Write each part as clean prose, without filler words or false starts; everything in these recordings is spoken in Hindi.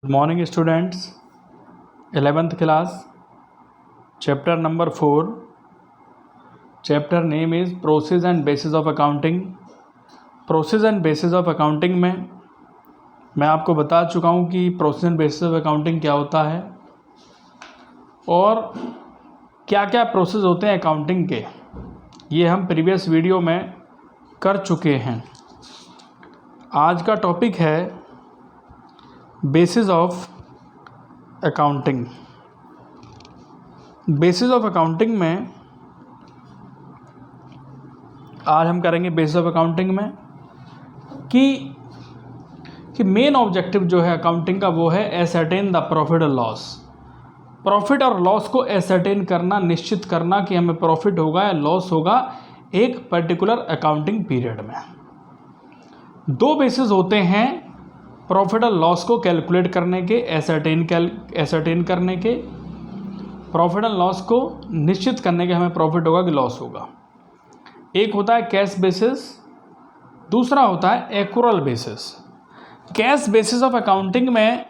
Good morning students, 11th class, chapter number 4. Chapter name is Process and Basis of Accounting. Process and Basis of Accounting में मैं आपको बता चुका हूँ कि Process and Basis of Accounting क्या होता है और क्या क्या प्रोसेस होते हैं अकाउंटिंग के, ये हम प्रीवियस वीडियो में कर चुके हैं। आज का टॉपिक है basis of accounting. Basis of accounting में आज हम करेंगे बेसिस ऑफ अकाउंटिंग में कि मेन ऑब्जेक्टिव जो है अकाउंटिंग का वो है एसर्टेन द प्रॉफिट और लॉस। प्रॉफिट और लॉस को एसर्टेन करना, निश्चित करना कि हमें प्रॉफिट होगा या लॉस होगा एक पर्टिकुलर अकाउंटिंग पीरियड में। दो बेसिस होते हैं प्रॉफिट और लॉस को कैलकुलेट करने के, एसर्टेन करने के, प्रॉफिट और लॉस को निश्चित करने के हमें प्रॉफिट होगा कि लॉस होगा। एक होता है कैश बेसिस, दूसरा होता है accrual basis. Cash basis of accounting में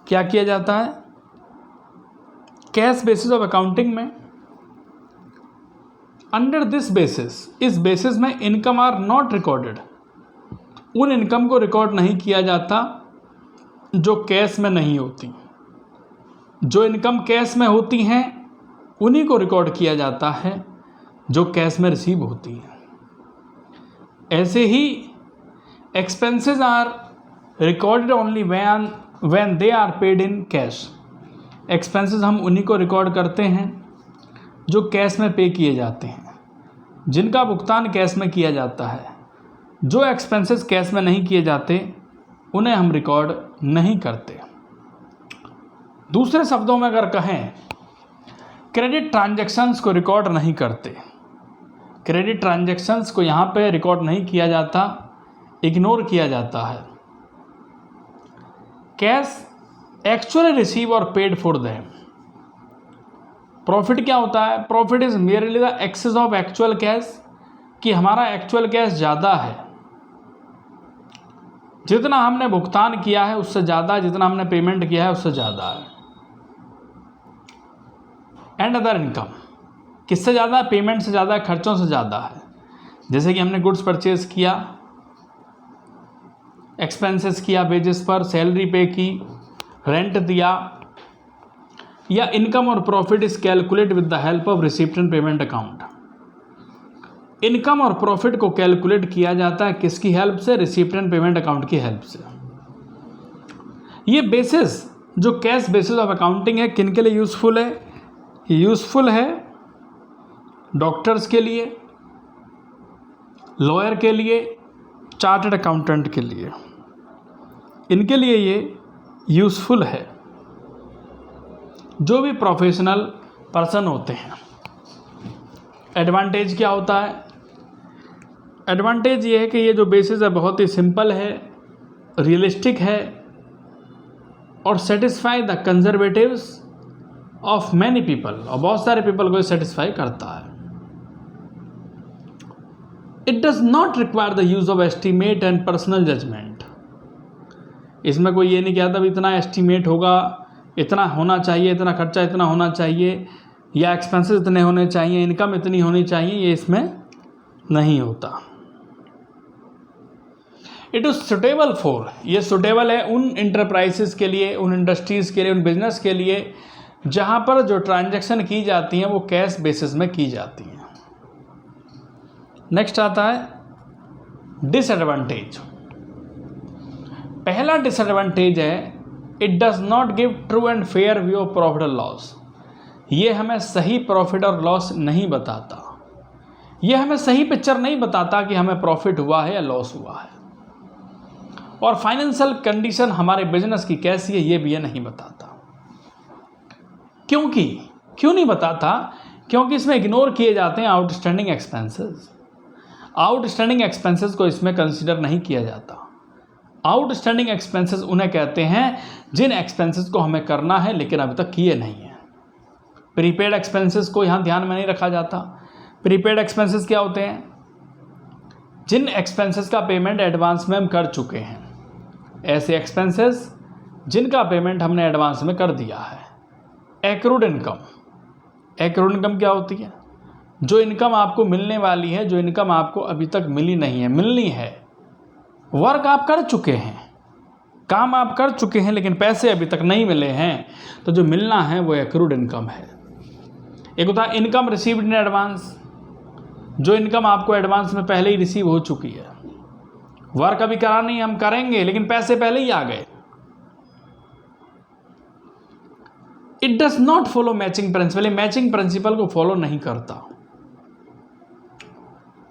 क्या किया जाता है? कैश बेसिस ऑफ अकाउंटिंग में अंडर दिस बेसिस, इस बेसिस में इनकम आर नॉट रिकॉर्डेड। उन इनकम को रिकॉर्ड नहीं किया जाता जो कैश में नहीं होती। जो इनकम कैश में होती हैं उन्हीं को रिकॉर्ड किया जाता है जो कैश में रिसीव होती हैं। ऐसे ही expenses are recorded only when they are paid in cash. Expenses हम उन्हीं को रिकॉर्ड करते हैं जो कैश में पे किए जाते हैं, जिनका भुगतान कैश में किया जाता है। जो एक्सपेंसेस कैश में नहीं किए जाते उन्हें हम रिकॉर्ड नहीं करते। दूसरे शब्दों में अगर कहें, क्रेडिट ट्रांजैक्शंस को रिकॉर्ड नहीं करते। क्रेडिट ट्रांजैक्शंस को यहाँ पे रिकॉर्ड नहीं किया जाता, इग्नोर किया जाता है। कैश एक्चुअली रिसीव और पेड फॉर देम। प्रॉफिट क्या होता है? Profit is merely the excess of actual cash, कि हमारा एक्चुअल कैश ज़्यादा है, जितना हमने भुगतान किया है उससे ज़्यादा, जितना हमने पेमेंट किया है उससे ज़्यादा है। एंड अदर इनकम, किससे ज़्यादा है? पेमेंट से ज़्यादा है, खर्चों से ज़्यादा है। जैसे कि हमने गुड्स परचेज किया, एक्सपेंसेस किया वेजेस पर, सैलरी पे की, रेंट दिया, या इनकम और profit is calculate with the help of receipt and payment account. Income और प्रॉफिट को कैलकुलेट किया जाता है किसकी हेल्प से? रिसिप्ट एंड पेमेंट अकाउंट की हेल्प से। ये बेसिस जो कैश बेसिस ऑफ अकाउंटिंग है किन के लिए यूज़फुल है? यूज़फुल है डॉक्टर्स के लिए, लॉयर के लिए, चार्टर्ड अकाउंटेंट के लिए। इनके लिए ये यूज़फुल है, जो भी प्रोफेशनल पर्सन होते हैं। एडवांटेज क्या होता है? एडवांटेज ये है कि ये जो बेसिस है बहुत ही सिंपल है, रियलिस्टिक है और satisfy the conservatives of many people, और बहुत सारे पीपल को सेटिस्फाई करता है। It does not require the use of estimate and personal judgement. इसमें कोई ये नहीं कहता भी इतना एस्टीमेट होगा, इतना होना चाहिए, इतना खर्चा इतना होना चाहिए, या एक्सपेंसेस इतने होने चाहिए, इनकम इतनी होनी चाहिए, ये इसमें नहीं होता। इट इज़ सुटेबल फॉर, ये सुटेबल है उन इंटरप्राइजेस के लिए, उन इंडस्ट्रीज़ के लिए, उन बिजनेस के लिए जहाँ पर जो ट्रांजैक्शन की जाती हैं वो कैश बेसिस में की जाती हैं। नेक्स्ट आता है डिसएडवांटेज। पहला डिसएडवांटेज है it does not give true and fair view of profit और लॉस। ये हमें सही प्रॉफिट और लॉस नहीं बताता। ये हमें सही पिक्चर नहीं बताता कि हमें प्रॉफिट हुआ है या लॉस हुआ है, और फाइनेंशियल कंडीशन हमारे बिजनेस की कैसी है ये भी ये नहीं बताता। क्यों नहीं बताता? क्योंकि इसमें इग्नोर किए जाते हैं आउटस्टैंडिंग एक्सपेंसेस। आउटस्टैंडिंग एक्सपेंसेस को इसमें कंसीडर नहीं किया जाता। आउटस्टैंडिंग एक्सपेंसेस उन्हें कहते हैं जिन एक्सपेंसेस को हमें करना है लेकिन अभी तक किए नहीं हैं। प्रीपेड एक्सपेंसेस को यहाँ ध्यान में नहीं रखा जाता। प्रीपेड एक्सपेंसेस क्या होते हैं? जिन एक्सपेंसेस का पेमेंट एडवांस में हम कर चुके हैं, ऐसे एक्सपेंसेस जिनका पेमेंट हमने एडवांस में कर दिया है। एक्रूड इनकम, एक्रूड इनकम क्या होती है? जो इनकम आपको मिलने वाली है, जो इनकम आपको अभी तक मिली नहीं है, मिलनी है। वर्क आप कर चुके हैं, काम आप कर चुके हैं, लेकिन पैसे अभी तक नहीं मिले हैं, तो जो मिलना है वो एक्रूड इनकम है। एक होता है इनकम रिसीव्ड इन एडवांस, जो इनकम आपको एडवांस में पहले ही रिसीव हो चुकी है। वर्क अभी करा नहीं, हम करेंगे, लेकिन पैसे पहले ही आ गए। It does not follow matching principle, matching principle को फॉलो नहीं करता।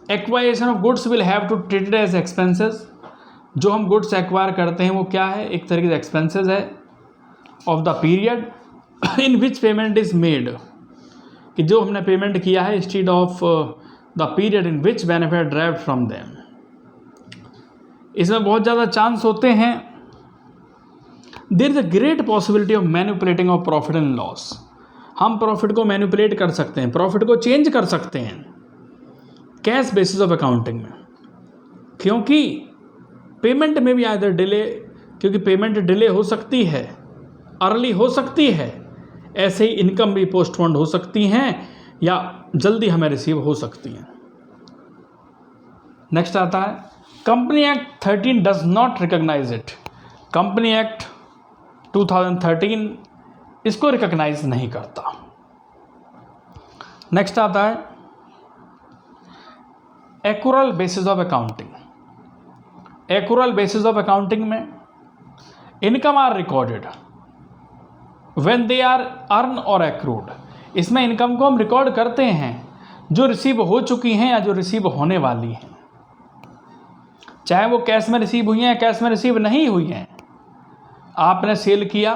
Acquisition of goods will have to treated as expenses, जो हम गुड्स एक्वायर करते हैं वो क्या है? एक तरीके से एक्सपेंसेस है। Of the period in which payment is made, कि जो हमने पेमेंट किया है, instead of the period in which benefit derived from them. इसमें बहुत ज़्यादा चांस होते हैं। There is a great possibility of manipulating of profit and loss. हम प्रॉफिट को मैनिपुलेट कर सकते हैं, प्रॉफिट को चेंज कर सकते हैं कैश बेसिस ऑफ अकाउंटिंग में, क्योंकि पेमेंट में भी आइदर डिले, क्योंकि पेमेंट डिले हो सकती है, अर्ली हो सकती है, ऐसे ही इनकम भी पोस्टपोन्ड हो सकती हैं या जल्दी हमें रिसीव हो सकती हैं। नेक्स्ट आता है company act 13 does not recognise it. Company act 2013 इसको रिकॉग्नाइज नहीं करता। नेक्स्ट आता है accrual basis of accounting. Accrual basis of accounting में income are recorded when they are earn और एक्रूड। इसमें इनकम को हम रिकॉर्ड करते हैं जो रिसीव हो चुकी हैं या जो रिसीव होने वाली हैं, चाहे वो कैश में रिसीव हुई हैं, कैश में रिसीव नहीं हुई हैं। आपने सेल किया,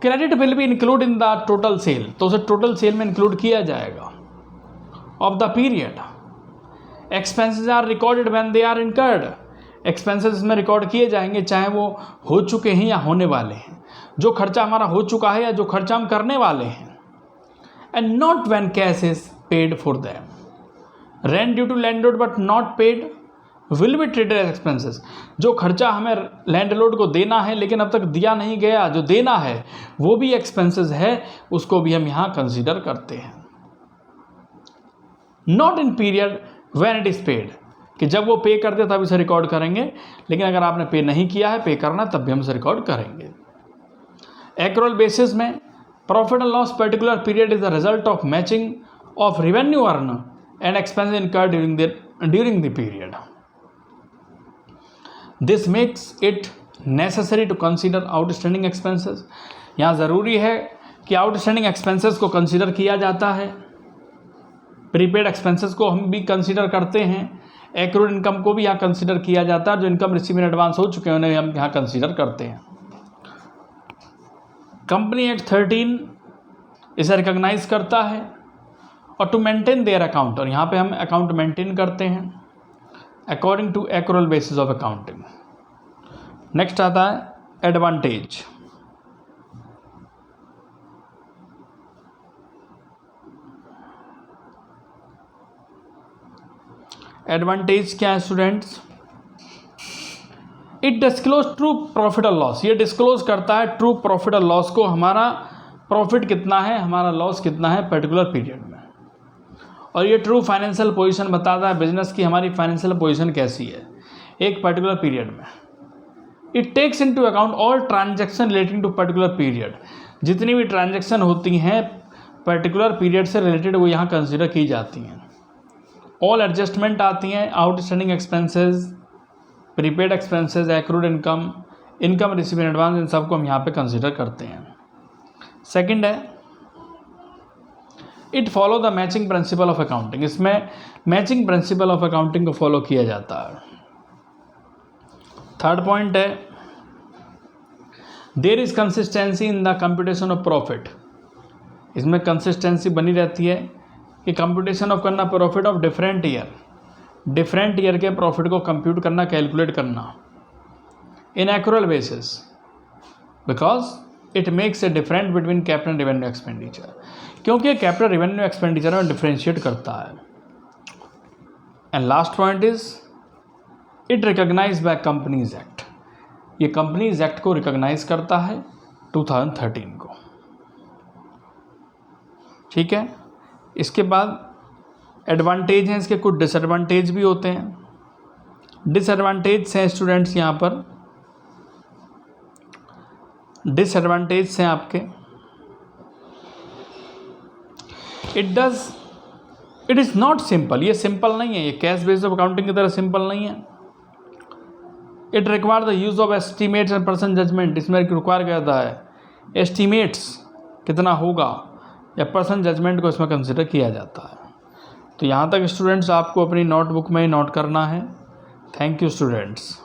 credit will be include in the total sale, तो उसे टोटल सेल में इंक्लूड किया जाएगा of the period. Expenses are recorded when they are incurred. Expenses में रिकॉर्ड किए जाएंगे चाहे वो हो चुके हैं या होने वाले हैं, जो खर्चा हमारा हो चुका है या जो खर्चा हम करने वाले हैं। And not when cash is paid for them. Rent due to landlord but not paid will be treated as expenses. जो खर्चा हमें लैंडलॉर्ड को देना है लेकिन अब तक दिया नहीं गया, जो देना है वो भी एक्सपेंसेस है, उसको भी हम यहाँ कंसीडर करते हैं। Not in period when it is paid, कि जब वो पे करते तब इसे रिकॉर्ड करेंगे, लेकिन अगर आपने पे नहीं किया है, पे करना, तब भी हम इसे रिकॉर्ड करेंगे। एक्रूरल बेसिस में profit and loss particular period is the result of matching of revenue earn and expense incurred during the period. This makes it necessary to consider outstanding expenses. यहाँ ज़रूरी है कि आउटस्टैंडिंग एक्सपेंसेस को कंसीडर किया जाता है। प्रीपेड एक्सपेंसेस को हम भी कंसीडर करते हैं, एक्रूड इनकम को भी यहाँ कंसीडर किया जाता है। जो इनकम रिसीव इन एडवांस हो चुके हैं उन्हें हम यहाँ कंसीडर करते हैं। कंपनी एक्ट 13 इसे रिकॉग्नाइज करता है और टू मेंटेन देयर अकाउंट, और यहाँ पे हम अकाउंट मेंटेन करते हैं according to accrual basis of accounting. Next आता है एडवांटेज। एडवांटेज क्या है students? It disclose true profit और लॉस। ये डिस्क्लोज करता है ट्रू प्रॉफिट और लॉस को, हमारा प्रॉफिट कितना है, हमारा लॉस कितना है पर्टिकुलर पीरियड में। और ये ट्रू फाइनेंशियल पोजीशन बताता है बिजनेस की हमारी फाइनेंशियल पोजीशन कैसी है एक पर्टिकुलर पीरियड में। It takes into account all transaction relating to particular period. जितनी भी ट्रांजैक्शन होती हैं पर्टिकुलर पीरियड से रिलेटेड वो यहाँ कंसिडर की जाती हैं। ऑल एडजस्टमेंट आती हैं, outstanding expenses, prepaid expenses, accrued income, income receive in advance, इन सबको हम यहाँ पे कंसिडर करते हैं। सेकंड है it follow the matching principle of accounting. इसमें मैचिंग प्रिंसिपल ऑफ अकाउंटिंग को फॉलो किया जाता है। थर्ड पॉइंट है there is consistency in the computation of profit. इसमें कंसिस्टेंसी बनी रहती है कि कंप्यूटेशन ऑफ करना प्रॉफिट ऑफ डिफरेंट ईयर के प्रॉफिट को कंप्यूट करना, कैलकुलेट करना in accrual basis, because it makes a different between capital revenue expenditure, क्योंकि कैपिटल रेवेन्यू एक्सपेंडिचर में डिफरेंशिएट करता है। And last point is it recognise by companies act. ये कंपनीज एक्ट को रिकॉग्नाइज करता है 2013 को। ठीक है, इसके बाद एडवांटेज हैं इसके, कुछ डिसएडवांटेज भी होते हैं। डिसएडवांटेज हैं स्टूडेंट्स, यहाँ पर डिसएडवांटेज हैं आपके, इट इज़ नॉट सिंपल, ये सिंपल नहीं है, ये कैश बेस्ड अकाउंटिंग की तरह सिंपल नहीं है। It require the use of estimates and person judgement, इसमें रिक्वायर करता है एस्टीमेट्स कितना होगा या पर्सन जजमेंट को इसमें कंसिडर किया जाता है। तो यहाँ तक स्टूडेंट्स आपको अपनी नोटबुक में नोट करना है। Thank you students.